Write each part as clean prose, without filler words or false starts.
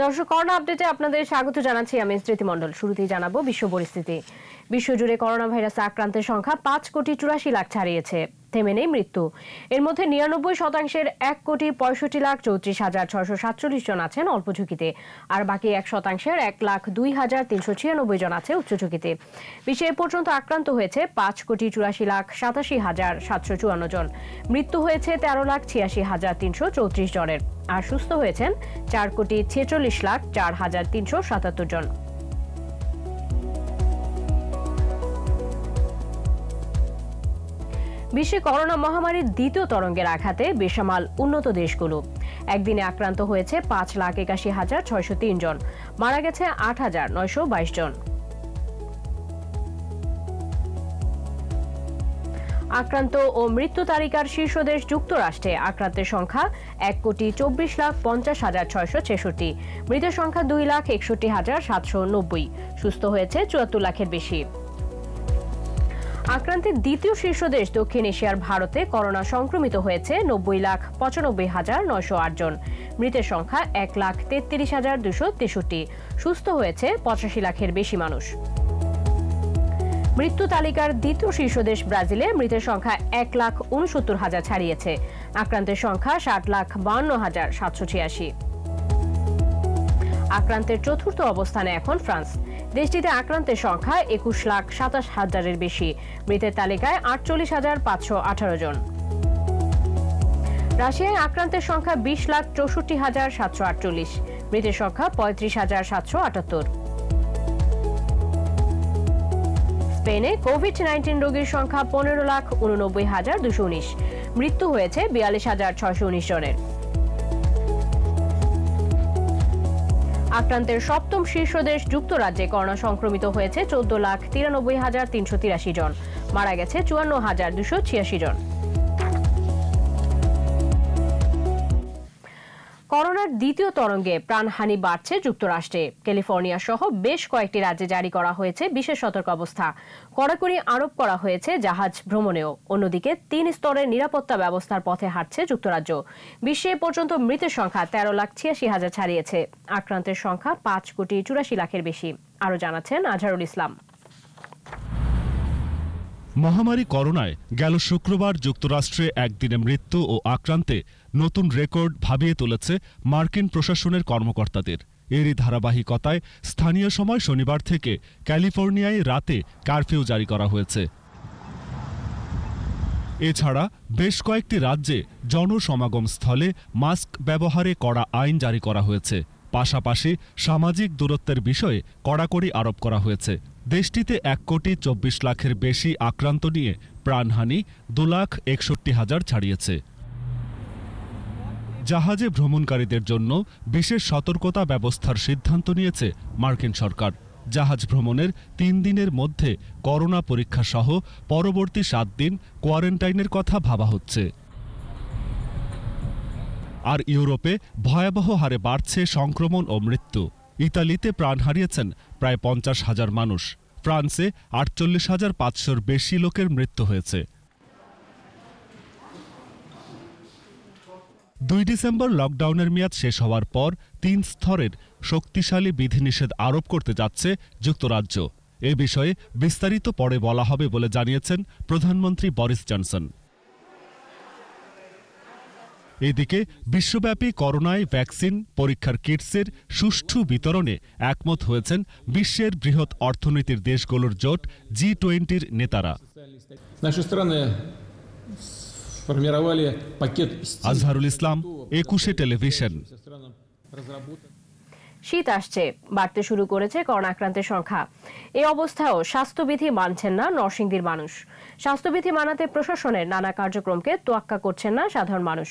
দর্শক, করোনা আপডেটে আপনাদের স্বাগত জানাচ্ছি আমি স্মৃতি মণ্ডল। শুরুতেই জানাবো বিশ্ব পরিস্থিতি। বিশ্বজুড়ে করোনা ভাইরাসে আক্রান্তের সংখ্যা 5,84,00,000 ছাড়িয়েছে। থেমে নেই মৃত্যু। এর মধ্যে 99%-এর 1,65,34,647 জন আছেন অল্প ঝুঁকিতে, আর বাকি 1%-এর 1,02,396 জন আছে উচ্চ ঝুঁকিতে। বিশ্বে এ পর্যন্ত আক্রান্ত হয়েছে 5,84,87,754 জন। মৃত্যু হয়েছে 13,86,334 জনের, আর সুস্থ হয়েছেন 4,46,04,377 জন। বিশ্বে করোনা মহামারীর দ্বিতীয় তরঙ্গের আঘাতে বেসামাল উন্নত দেশগুলো। একদিনে আক্রান্ত হয়েছে 5,81,603 জন, মারা গেছে 8,922 জন। আক্রান্ত ও মৃত্যু তালিকার শীর্ষ দেশ যুক্তরাষ্ট্রে আক্রান্তের সংখ্যা 1,24,50,666, মৃতের সংখ্যা 2,61,790, সুস্থ হয়েছে 74 লাখের বেশি। আক্রান্তের দ্বিতীয় শীর্ষ দেশ দক্ষিণ এশিয়ার ভারতে করোনা সংক্রমিত হয়েছে 90,95,908 জন, মৃতের সংখ্যা 1,33,263, সুস্থ হয়েছে 85 লাখের বেশি মানুষ। মৃত্যু তালিকার দ্বিতীয় শীর্ষ দেশ ব্রাজিলে মৃতের সংখ্যা 1,69,000 ছাড়িয়েছে, আক্রান্তের সংখ্যা 60,52,786। আক্রান্তের চতুর্থ অবস্থানে এখন ফ্রান্স। দেশটিতে আক্রান্তের সংখ্যা 21,27,000-এর বেশি, মৃতের তালিকায় 48,518 জন। রাশিয়ায় আক্রান্তের সংখ্যা 20,64,748, মৃতের সংখ্যা 35,778। স্পেনে কোভিড-19 রোগীর সংখ্যা 15,89,219, মৃত্যু হয়েছে 42,619 জনের। আক্রান্তের সপ্তম শীর্ষ দেশ যুক্তরাজ্যে করোনা সংক্রমিত হয়েছে 14,93,383 জন, মারা গেছে 54,286 জন। করোনার দ্বিতীয় তরঙ্গে প্রাণহানি বাড়ছে যুক্তরাষ্ট্রে। ক্যালিফোর্নিয়া সহ বেশ কয়েকটি রাজ্যে জারি করা হয়েছে বিশেষ সতর্ক অবস্থা। কড়াকড়ি আরোপ করা হয়েছে জাহাজ ভ্রমণেও। অন্যদিকে 3 স্তরের নিরাপত্তা ব্যবস্থার পথে হাঁটছে যুক্তরাজ্য। বিশ্বে এ পর্যন্ত মৃতের সংখ্যা 13,86,000 ছাড়িয়েছে, আক্রান্তের সংখ্যা 5,84,00,000-এর বেশি। আরো জানাচ্ছেন আজহারুল ইসলাম। মহামারী করোনায় গেল শুক্রবার যুক্তরাষ্ট্রে একদিনে মৃত্যু ও আক্রান্তে নতুন রেকর্ড ভাবিয়ে তুলেছে মার্কিন প্রশাসনের কর্মকর্তাদের। এরই ধারাবাহিকতায় স্থানীয় সময় শনিবার থেকে ক্যালিফোর্নিয়ায় রাতে কারফিউ জারি করা হয়েছে। এছাড়া বেশ কয়েকটি রাজ্যে জনসমাগম স্থলে মাস্ক ব্যবহারে কড়া আইন জারি করা হয়েছে। পাশাপাশি সামাজিক দূরত্বের বিষয়ে কড়াকড়ি আরোপ করা হয়েছে। দেশটিতে 1,24,00,000-এর বেশি আক্রান্ত নিয়ে প্রাণহানি 2,61,000 ছাড়িয়েছে। জাহাজে ভ্রমণকারীদের জন্য বিশেষ সতর্কতা ব্যবস্থার সিদ্ধান্ত নিয়েছে মার্কিন সরকার। জাহাজ ভ্রমণের 3 দিনের মধ্যে করোনা পরীক্ষা সহ পরবর্তী 7 দিন কোয়ারেন্টাইনের কথা ভাবা হচ্ছে। আর ইউরোপে ভয়াবহ হারে বাড়ছে সংক্রমণ ও মৃত্যু। ইতালিতে প্রাণ হারিয়েছেন প্রায় 50,000 মানুষ। ফ্রান্সে 48,500-র বেশি লোকের মৃত্যু হয়েছে। 2 ডিসেম্বর লকডাউনের মেয়াদ শেষ হওয়ার পর 3 স্তরের শক্তিশালী বিধিনিষেধ আরোপ করতে যাচ্ছে যুক্তরাজ্য। এ বিষয়ে বিস্তারিত পরে বলা হবে বলে জানিয়েছেন প্রধানমন্ত্রী বরিস জনসন। এদিকে বিশ্বব্যাপী করোনায় ভ্যাকসিন পরীক্ষার কিটসের সুষ্ঠু বিতরণে একমত হয়েছেন বিশ্বের বৃহৎ অর্থনীতির দেশগুলোর জোট G20-র নেতারা। আজহারুল ইসলাম, 21 টেলিভিশন। শীত আসছে, বাড়তে শুরু করেছে করোনা আক্রান্তের সংখ্যা। এই অবস্থায়ও স্বাস্থ্যবিধি মানছেন না নরসিংদীর মানুষ। স্বাস্থ্যবিধি মানাতে প্রশাসনের নানা কার্যক্রমকে তোয়াক্কা করছেন না সাধারণ মানুষ।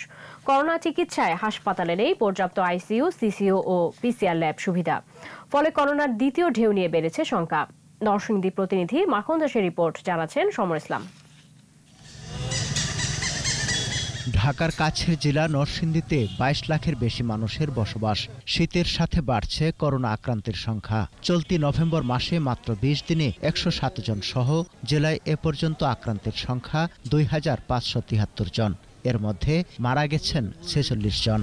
করোনা চিকিৎসায় হাসপাতালে নেই পর্যাপ্ত আইসিইউ, সিসিইউ ও পিসিআর ল্যাব সুবিধা। ফলে করোনার দ্বিতীয় ঢেউ নিয়ে বেড়েছে শঙ্কা। নরসিংদী প্রতিনিধি মাখন দাসের রিপোর্ট, জানাচ্ছেন সমর ইসলাম। ঢাকার কাছের জেলা নরসিংদীতে 22 লাখের বেশি মানুষের বসবাস। শীতের সাথে বাড়ছে করোনা আক্রান্তের সংখ্যা। চলতি নভেম্বর মাসে মাত্র 20 দিনে 107 জন সহ জেলায় এ পর্যন্ত আক্রান্তের সংখ্যা 2,573 জন। এর মধ্যে মারা গেছেন 46 জন।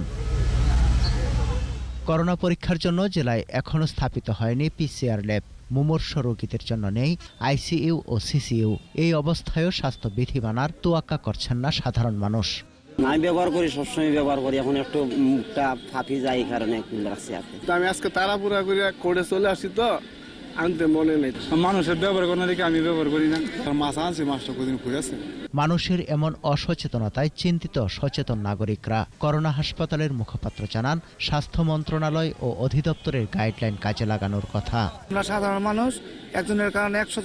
করোনা পরীক্ষার জন্য জেলায় এখনো স্থাপিত হয়নি পিসিআর ল্যাব। মুমূর্ষ রোগীদের জন্য নেই আইসিইউ ও সিসিইউ। এই অবস্থায়ও স্বাস্থ্যবিধি মানার তোয়াক্কা করছেন না সাধারণ মানুষ। আমি ব্যবহার করি, সবসময় ব্যবহার করি, এখন একটু মুখটা ফাঁপি যায় এই কারণে রাখছি। আমি আজকে তাড়াহুড়া করে চলে আসছি তো আনতে মনে নেই। মানুষের ব্যবহার করার দিকে আমি ব্যবহার করি না। মাছ আনছি, মাছটা কদিন ঘুরেছে। মানুষের এমন অসচেতনতায় চিন্তিত সচেতন নাগরিকরা। করোনা হাসপাতালের মুখপাত্র জানান, স্বাস্থ্য মন্ত্রণালয় ও অধিদপ্তরের গাইডলাইন কাজে লাগানোর কথা। আমরা সাধারণ মানুষ, একজনের কারণে 100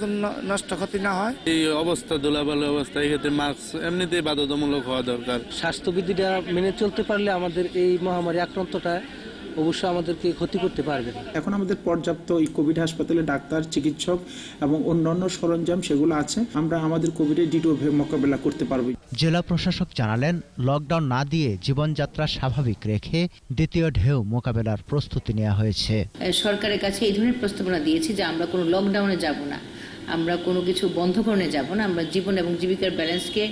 নষ্ট ক্ষতি না হয়। এই অবস্থা, ধুলাবালি অবস্থা, এই ক্ষেত্রে মাস্ক এমনিতেই বাধ্যতামূলক হওয়া দরকার। স্বাস্থ্যবিধিটা মেনে চলতে পারলে আমাদের এই মহামারী আক্রান্তটা অবশ্যই আমাদেরকে ক্ষতি করতে পারবে না। এখন আমাদের পর্যাপ্ত এই কোভিড হাসপাতালে ডাক্তার, চিকিৎসক এবং অন্যান্য সরঞ্জাম সেগুলো আছে। আমরা আমাদের কোভিডের দ্বিতীয় মোকাবেলা করতে পারব। জেলা প্রশাসক জানালেন, লকডাউন না দিয়ে জীবনযাত্রা স্বাভাবিক রেখে দ্বিতীয় ঢেউ মোকাবেলার প্রস্তুতি নেওয়া হয়েছে। সরকারের কাছে এই ধরনের প্রস্তাবনা দিয়েছি যে আমরা কোনো লকডাউনে যাব না, আমরা কোনো কিছু বন্ধকরণে যাব না, আমরা জীবন এবং জীবিকার ব্যালেন্সকে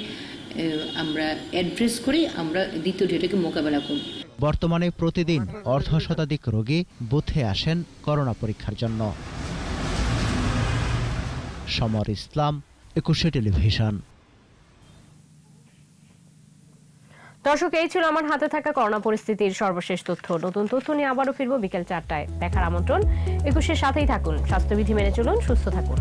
আমরা অ্যাড্রেস করি, আমরা দ্বিতীয় ঢেউটাকে মোকাবেলা করব। বর্তমানে প্রতিদিন অর্ধশতাধিক রোগী বুথে আসেন করোনা পরীক্ষার জন্য। সমর ইসলাম, 21 টেলিভিশন। দর্শক, এই ছিল আমার হাতে থাকা করোনা পরিস্থিতির সর্বশেষ তথ্য। নতুন তথ্য নিয়ে আবারও ফিরবো বিকেল 4টায়। দেখার আমন্ত্রণ। 21-এর সাথেই থাকুন। স্বাস্থ্যবিধি মেনে চলুন, সুস্থ থাকুন।